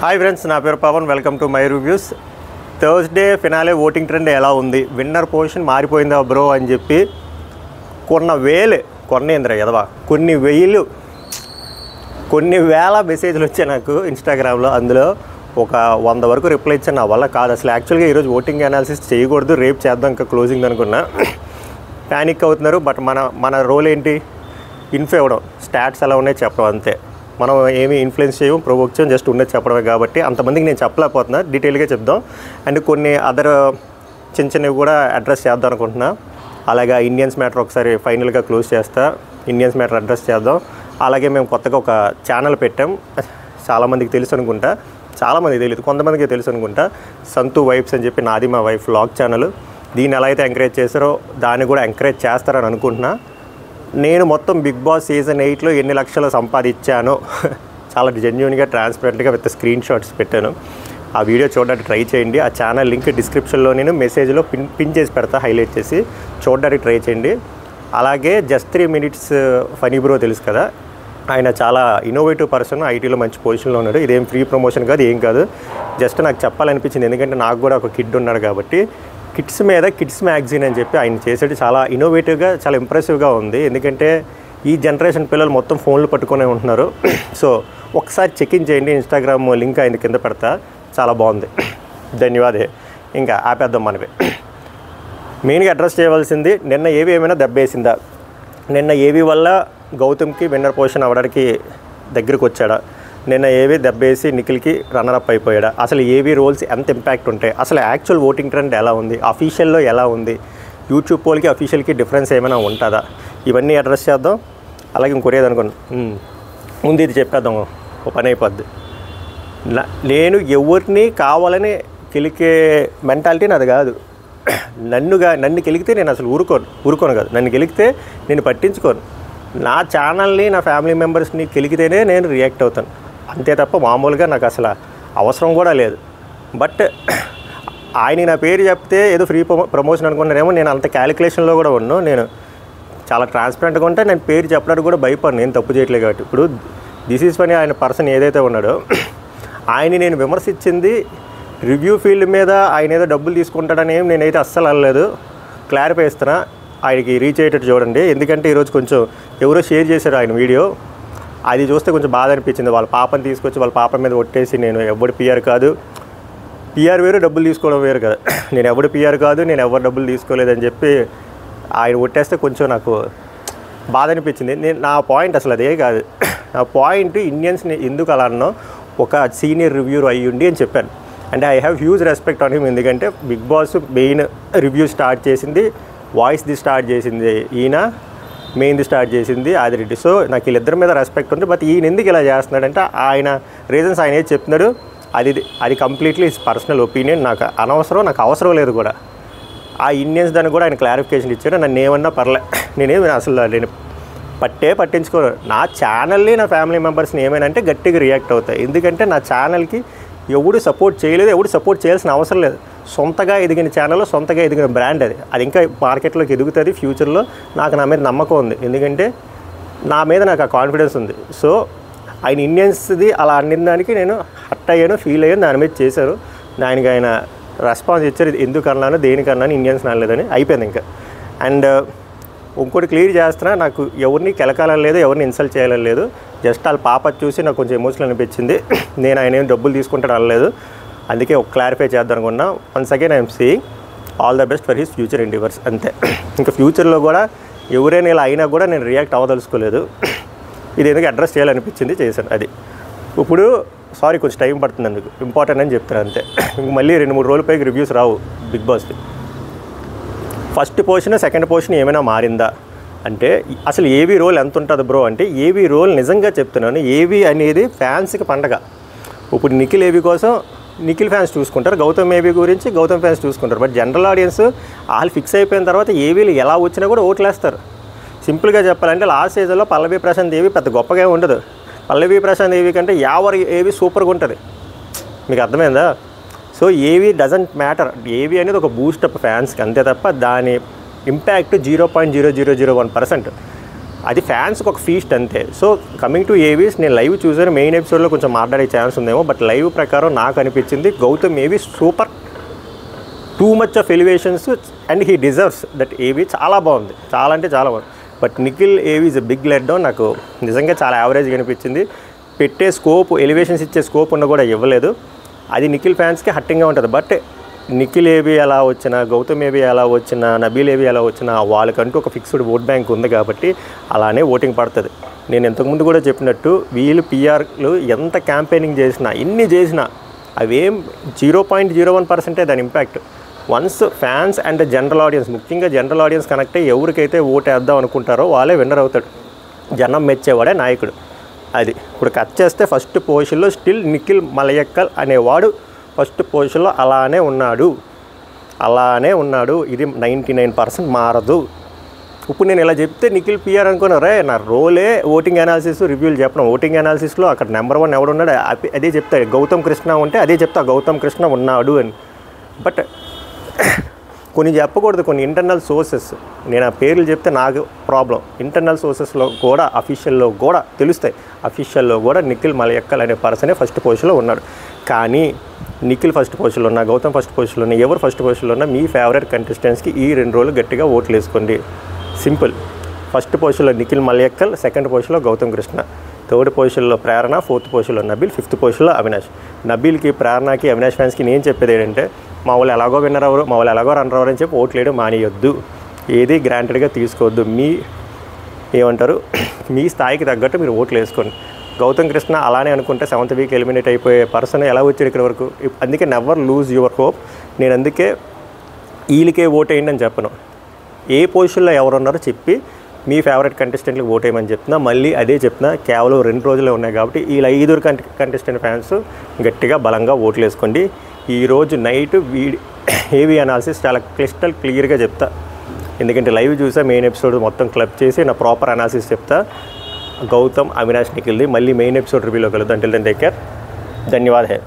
Hi friends, నా పేరు Pawan. Welcome to my reviews. Thursday finale voting trend ఎలా ఉంది, విన్నర్ పొజిషన్ మారిపోయిందా బ్రో అని చెప్పి కొన్ని వేల మెసేజ్లు వచ్చాయి నాకు ఇన్స్టాగ్రామ్లో. అందులో ఒక 100 వరకు రిప్లై ఇచ్చాను. నా వల్ల కాదు అసలు. యాక్చువల్గా ఈరోజు ఓటింగ్ అనాలిసిస్ చేయకూడదు, రేపు చేద్దాం ఇంకా క్లోజింగ్ అనుకున్నా. ప్యానిక్ అవుతున్నారు. బట్ మన రోల్ ఏంటి? ఇన్ఫో ఇవ్వడం, స్టాట్స్ ఎలా ఉన్నాయి చెప్పడం, అంతే. మనం ఏమీ ఇన్ఫ్లుయెన్స్ చేయడం, ప్రొవోక్ చేయడం, జస్ట్ ఉన్నది చెప్పడమే. కాబట్టి అంతమందికి నేను చెప్పలేకపోతున్నా, డీటెయిల్గా చెప్దాం. అండ్ కొన్ని అదర్ చిన్నవి కూడా అడ్రస్ చేద్దాం అనుకుంటున్నా. అలాగే ఇండియన్స్ మ్యాటర్ ఒకసారి ఫైనల్గా క్లోజ్ చేస్తా. ఇండియన్స్ మ్యాటర్ అడ్రస్ చేద్దాం. అలాగే మేము కొత్తగా ఒక ఛానల్ పెట్టాం. చాలామందికి తెలుసు అనుకుంటా, చాలామందికి తెలియదు, కొంతమందికి తెలుసు అనుకుంటా. సంతు వైబ్స్ అని చెప్పి నాది మా వైఫ్ వ్లాగ్ ఛానల్. దీన్ని ఎలా అయితే ఎంకరేజ్ చేస్తారో దాన్ని కూడా ఎంకరేజ్ చేస్తారని అనుకుంటున్నా. నేను మొత్తం బిగ్ బాస్ సీజన్ 8లో ఎన్ని లక్షలు సంపాదించానో చాలా జెన్యూన్గా, ట్రాన్స్పరెంట్గా విత్ స్క్రీన్ షాట్స్ పెట్టాను. ఆ వీడియో చూడడానికి ట్రై చేయండి. ఆ ఛానల్ లింక్ డిస్క్రిప్షన్లో నేను మెసేజ్లో పిన్ చేసి పెడతా, హైలైట్ చేసి చూడడానికి ట్రై చేయండి. అలాగే జస్ట్ 3 minutes ఫనీ బ్రో తెలుసు కదా, ఆయన చాలా ఇన్నోవేటివ్ పర్సన్, ఐటీలో మంచి పొజిషన్లో ఉన్నాడు. ఇదేం ఫ్రీ ప్రమోషన్ కాదు, ఏం కాదు, జస్ట్ నాకు చెప్పాలనిపించింది. ఎందుకంటే నాకు కూడా ఒక కిడ్ ఉన్నాడు కాబట్టి. కిడ్స్ మీద కిడ్స్ మ్యాగజైన్ అని చెప్పి ఆయన చేసేది చాలా ఇన్నోవేటివ్గా, చాలా ఇంప్రెసివ్గా ఉంది. ఎందుకంటే ఈ జనరేషన్ పిల్లలు మొత్తం ఫోన్లు పట్టుకునే ఉంటున్నారు. సో ఒకసారి చెక్-ఇన్ చేయండి. ఇన్స్టాగ్రామ్ లింక్ ఆయన కింద పెడతా, చాలా బాగుంది. ధన్యవాదే. ఇంకా ఆపేద్దాం మనవి. మెయిన్గా అడ్రస్ చేయవలసింది, నిన్న ఏవి ఏమైనా దెబ్బేసిందా? నిన్న ఏవి వల్ల గౌతమ్కి విన్నర్ పొజిషన్ అవ్వడానికి దగ్గరికి వచ్చాడా? నిన్న ఏవి దెబ్బేసి నిఖిల్కి రన్నరప్ అయిపోయాడా? అసలు ఏవి రోల్స్ ఎంత ఇంపాక్ట్ ఉంటాయి? అసలు యాక్చువల్ ఓటింగ్ ట్రెండ్ ఎలా ఉంది? అఫీషియల్లో ఎలా ఉంది? యూట్యూబ్ పోల్కి అఫీషియల్కి డిఫరెన్స్ ఏమైనా ఉంటుందా? ఇవన్నీ అడ్రస్ చేద్దాం. అలాగే ఇంకొరేది అనుకోండి, ముందు ఇది చెప్పేద్దాం, ఓ పని అయిపోద్ది. నేను ఎవరిని కావాలని కెలికే మెంటాలిటీ నాది కాదు. నన్ను గెలిగితే నేను అసలు ఊరుకోను కాదు. నన్ను గెలిగితే నేను పట్టించుకోను. నా ఛానల్ని, నా ఫ్యామిలీ మెంబర్స్ని గెలిగితేనే నేను రియాక్ట్ అవుతాను, అంతే తప్ప మామూలుగా నాకు అసలు అవసరం కూడా లేదు. బట్ ఆయన నా పేరు చెప్తే ఏదో ఫ్రీ ప్రమోషన్ అనుకున్నారేమో. నేను అంత క్యాలిక్యులేషన్లో కూడా ఉన్నాను. నేను చాలా ట్రాన్స్పరెంట్గా ఉంటే నేను పేరు చెప్పడానికి కూడా భయపడను, నేను తప్పు చేయట్లేదు కాబట్టి. ఇప్పుడు దిస్ ఈజ్ ఫనీ ఆయన పర్సన్ ఏదైతే ఉన్నాడో, ఆయన్ని నేను విమర్శించింది రివ్యూ ఫీల్డ్ మీద. ఆయన ఏదో డబ్బులు తీసుకుంటాడని నేనైతే అస్సలు అనలేదు. క్లారిఫై ఇస్తున్నా, ఆయనకి రీచ్ అయ్యేటట్టు చూడండి. ఎందుకంటే ఈరోజు కొంచెం ఎవరో షేర్ చేశారు ఆయన వీడియో, అది చూస్తే కొంచెం బాధ అనిపించింది. వాళ్ళ పాపని తీసుకొచ్చి వాళ్ళ పాప మీద ఒట్టేసి, నేను ఎవడు పిఆర్ కాదు, పిఆర్ వేరు, డబ్బులు తీసుకోవడం వేరు కదా, నేను ఎవడు పిఆర్ కాదు, నేను ఎవరు డబ్బులు తీసుకోలేదని చెప్పి ఆయన ఒట్టేస్తే కొంచెం నాకు బాధ అనిపించింది. నా పాయింట్ అసలు అదే కాదు. నా పాయింట్ ఇండియన్స్ని ఎందుకు అలా అన్నో, ఒక సీనియర్ రివ్యూర్ అయ్యుండి అని చెప్పాను. అంటే I have huge respect on him. ఎందుకంటే Bigg Boss main review start చేసింది, వాయిస్ది స్టార్ట్ చేసింది ఈయన, మెయిన్ది స్టార్ట్ చేసింది ఆదిరెడ్డి. సో నాకు వీళ్ళిద్దరి మీద రెస్పెక్ట్ ఉంది. బట్ ఈయన ఎందుకు ఇలా చేస్తున్నాడంటే ఆయన రీజన్స్ ఆయన ఏది చెప్తున్నాడు అది కంప్లీట్లీ హిస్ పర్సనల్ ఒపీనియన్. నాకు అనవసరం, నాకు అవసరం లేదు కూడా. ఆ ఇండియన్స్ దాన్ని కూడా ఆయన క్లారిఫికేషన్ ఇచ్చాడు. నన్ను ఏమన్నా పర్లే, నేను పట్టించుకోను. నా ఛానల్ని, నా ఫ్యామిలీ మెంబర్స్ని ఏమైనా అంటే గట్టిగా రియాక్ట్ అవుతాయి. ఎందుకంటే నా ఛానల్కి ఎవడు సపోర్ట్ చేయలేదు, ఎవడు సపోర్ట్ చేయాల్సిన అవసరం లేదు. సొంతగా ఎదిగిన ఛానల్, సొంతగా ఎదిగిన బ్రాండ్ అది ఇంకా మార్కెట్లోకి ఎదుగుతుంది ఫ్యూచర్లో. నాకు నా మీద నమ్మకం ఉంది, ఎందుకంటే నా మీద నాకు ఆ కాన్ఫిడెన్స్ ఉంది. సో ఆయన ఇండియన్స్ది అలా అన్నిన దానికి నేను హర్ట్ అయ్యాను, ఫీల్ అయ్యాను, దాని మీద చేశారు. దానికి ఆయన రెస్పాన్స్ ఇచ్చారు, ఎందుకన్నాను, దేనికన్నాను, ఇండియన్స్ అనలేదని అయిపోయింది ఇంకా. అండ్ ఇంకోటి క్లియర్ చేస్తున్నా, నాకు ఎవరిని కెలకాలని లేదు, ఎవరిని ఇన్సల్ట్ చేయాలని లేదు. జస్ట్ వాళ్ళ పాప చూసి నాకు కొంచెం ఎమోషనల్ అనిపించింది. నేను ఆయన ఏం డబ్బులు తీసుకుంటాను అనలేదు, అందుకే ఒక క్లారిఫై చేద్దాం అనుకున్నా. Once again I'm saying all the best for his future endeavours, అంతే. ఇంకా ఫ్యూచర్లో కూడా ఎవరైనా ఇలా అయినా కూడా నేను రియాక్ట్ అవ్వదలుచుకోలేదు. ఇది ఎందుకు అడ్రస్ చేయాలనిపించింది, చేశాను. అది ఇప్పుడు సారీ కొంచెం టైం పడుతుంది, అందుకు ఇంపార్టెంట్ అని చెప్తాను అంతే. ఇంక మళ్ళీ 2-3 రోజుల పైకి రివ్యూస్ రావు బిగ్ బాస్కి. ఫస్ట్ పోర్షన్, సెకండ్ పోర్షన్ ఏమైనా మారిందా అంటే, అసలు ఏవీ రోల్ ఎంత ఉంటుంది బ్రో అంటే, ఏవీ రోల్ నిజంగా చెప్తున్నాను, ఏవీ అనేది ఫ్యాన్స్కి పండగ. ఇప్పుడు నిఖిల్ ఏవీ కోసం నిఖిల్ ఫ్యాన్స్ చూసుకుంటారు, గౌతమ్ ఏవీ గురించి గౌతమ్ ఫ్యాన్స్ చూసుకుంటారు. బట్ జనరల్ ఆడియన్స్ వాళ్ళు ఫిక్స్ అయిపోయిన తర్వాత ఏవీలు ఎలా వచ్చినా కూడా ఓట్లేస్తారు. సింపుల్గా చెప్పాలంటే లాస్ట్ సీజన్లో పల్లవి ప్రశాంత్ ఏవీ పెద్ద గొప్పగా ఉండదు. పల్లవి ప్రశాంత్ ఏవీ కంటే యావర్ ఏవీ సూపర్గా ఉంటుంది. మీకు అర్థమైందా? సో ఏవీ డజంట్ మ్యాటర్. ఏవీ అనేది ఒక బూస్టప్ ఫ్యాన్స్కి, అంతే తప్ప దాని ఇంపాక్ట్ 0.0001%. అది ఫ్యాన్స్కి ఒక ఫీస్ట్ అంతే. సో కమింగ్ టు ఏవీస్, నేను లైవ్ చూసాను, మెయిన్ ఎపిసోడ్లో కొంచెం మాట్లాడే ఛాన్స్ ఉందేమో, బట్ లైవ్ ప్రకారం నాకు అనిపించింది గౌతమ్ ఏవీ super, too much of elevations and he deserves that. ఏవీ చాలా బాగుంది, చాలా అంటే చాలా బాగుంది. బట్ నిఖిల్ ఏవీ ఇస్ బిగ్ లెట్ డౌన్. నాకు నిజంగా చాలా యావరేజ్గా అనిపించింది. పెట్టే స్కోప్, ఎలివేషన్స్ ఇచ్చే స్కోప్ ఉన్న కూడా ఇవ్వలేదు. అది నిఖిల్ ఫ్యాన్స్కి హట్టింగ్గా ఉంటుంది. బట్ నిఖిల్ ఏబీ ఎలా వచ్చినా, గౌతమ్ ఏబీ ఎలా వచ్చినా, నబీల్ ఏబీ ఎలా వచ్చినా వాళ్ళకంటూ ఒక ఫిక్స్డ్ ఓట్ బ్యాంక్ ఉంది కాబట్టి అలానే ఓటింగ్ పడుతుంది. నేను ఇంతకుముందు కూడా చెప్పినట్టు వీళ్ళు పిఆర్లు ఎంత క్యాంపెయినింగ్ చేసినా, ఇన్ని చేసినా అవేం 0.01% దాని impact. Once fans and general audience, ముఖ్యంగా జనరల్ ఆడియన్స్ కనెక్ట్ అయ్యి ఎవరికైతే ఓటు వేద్దాం అనుకుంటారో వాళ్ళే విన్నర్ అవుతాడు. జనం మెచ్చేవాడే నాయకుడు. అది ఇప్పుడు కట్ చేస్తే ఫస్ట్ పొజిషన్లో స్టిల్ నిఖిల్ మలయక్కల్ అనేవాడు ఫస్ట్ పొజిషన్లో అలానే ఉన్నాడు. ఇది 99% మారదు. ఇప్పుడు నేను ఇలా చెప్తే నిఖిల్ పిఆర్ అనుకున్నారే, నా రోలే ఓటింగ్ అనాలిసిస్ రివ్యూలు చెప్పడం. ఓటింగ్ అనాలిసిస్లో అక్కడ నెంబర్ 1 ఎవడున్నాడు అదే చెప్తాడు. గౌతమ్ కృష్ణ ఉంటే అదే చెప్తా, గౌతమ్ కృష్ణ ఉన్నాడు అని. బట్ కొన్ని చెప్పకూడదు, కొన్ని ఇంటర్నల్ సోర్సెస్. నేను ఆ పేర్లు చెప్తే నాకు ప్రాబ్లం. ఇంటర్నల్ సోర్సెస్లో కూడా, అఫీషియల్లో కూడా తెలుస్తాయి. అఫీషియల్లో కూడా నిఖిల్ మలయక్కల్ అనే పర్సనే ఫస్ట్ పొజిషన్లో ఉన్నాడు. కానీ నిఖిల్ ఫస్ట్ పొజిషన్లో ఉన్నా, గౌతమ్ ఫస్ట్ పొజిషన్లో ఉన్నా, ఎవరు ఫస్ట్ పొజిషన్లో ఉన్నా మీ ఫేవరెట్ కంటెస్టెంట్స్కి ఈ 2 రోజులు గట్టిగా ఓట్లు వేసుకోండి. సింపుల్. ఫస్ట్ పొజిషన్లో నిఖిల్ మలయక్కల్, సెకండ్ పొజిషన్లో గౌతమ్ కృష్ణ, థర్డ్ పొజిషన్లో ప్రేరణ, ఫోర్త్ పొజిషన్లో నబీల్, ఫిఫ్త్ పొజిషన్లో అవినాష్. నబీల్కి, ప్రేరణకి, అవినాష్ ఫ్యాన్స్కి నేను చెప్పేది ఏంటంటే, మా వాళ్ళు ఎలాగో విన్నర్ అవ్వరు, మా వాళ్ళు ఎలాగో రన్నర్ అవ్వరు అని చెప్పి ఓట్లు వేయడం మానేయొద్దు. ఏది గ్రాంటెడ్గా తీసుకోవద్దు. మీ స్థాయికి తగ్గట్టు మీరు ఓట్లు వేసుకోండి. గౌతమ్ కృష్ణ అలానే అనుకుంటే 7th వీక్ ఎలిమినేట్ అయిపోయే పర్సన్ ఎలా వచ్చాడు ఇక్కడ వరకు. అందుకే నెవర్ లూజ్ యువర్ హోప్. నేను అందుకే వీళ్ళకే ఓట్ వేయండి అని చెప్పను. ఏ పొజిషన్లో ఎవరున్నారో చెప్పి మీ ఫేవరెట్ కంటెస్టెంట్లకు ఓట్ వేయమని చెప్తున్నా. మళ్ళీ అదే చెప్తున్నా, కేవలం 2 రోజులే ఉన్నాయి కాబట్టి ఈ 5 కంటెస్టెంట్ ఫ్యాన్స్ గట్టిగా బలంగా ఓట్లు వేసుకోండి. ఈరోజు నైట్ ఏవీ అనాలిసిస్ చాలా క్లియర్గా చెప్తా. ఎందుకంటే లైవ్ చూసా, మెయిన్ ఎపిసోడ్ మొత్తం క్లబ్ చేసి నా ప్రాపర్ అనాలిసిస్ చెప్తా. గౌతమ్, అవినాష్, నిఖిల్ది. మళ్ళీ మెయిన్ ఎపిసోడ్ రివ్యూలో కలుద్దాం. Till then take care. ధన్యవాదాలు.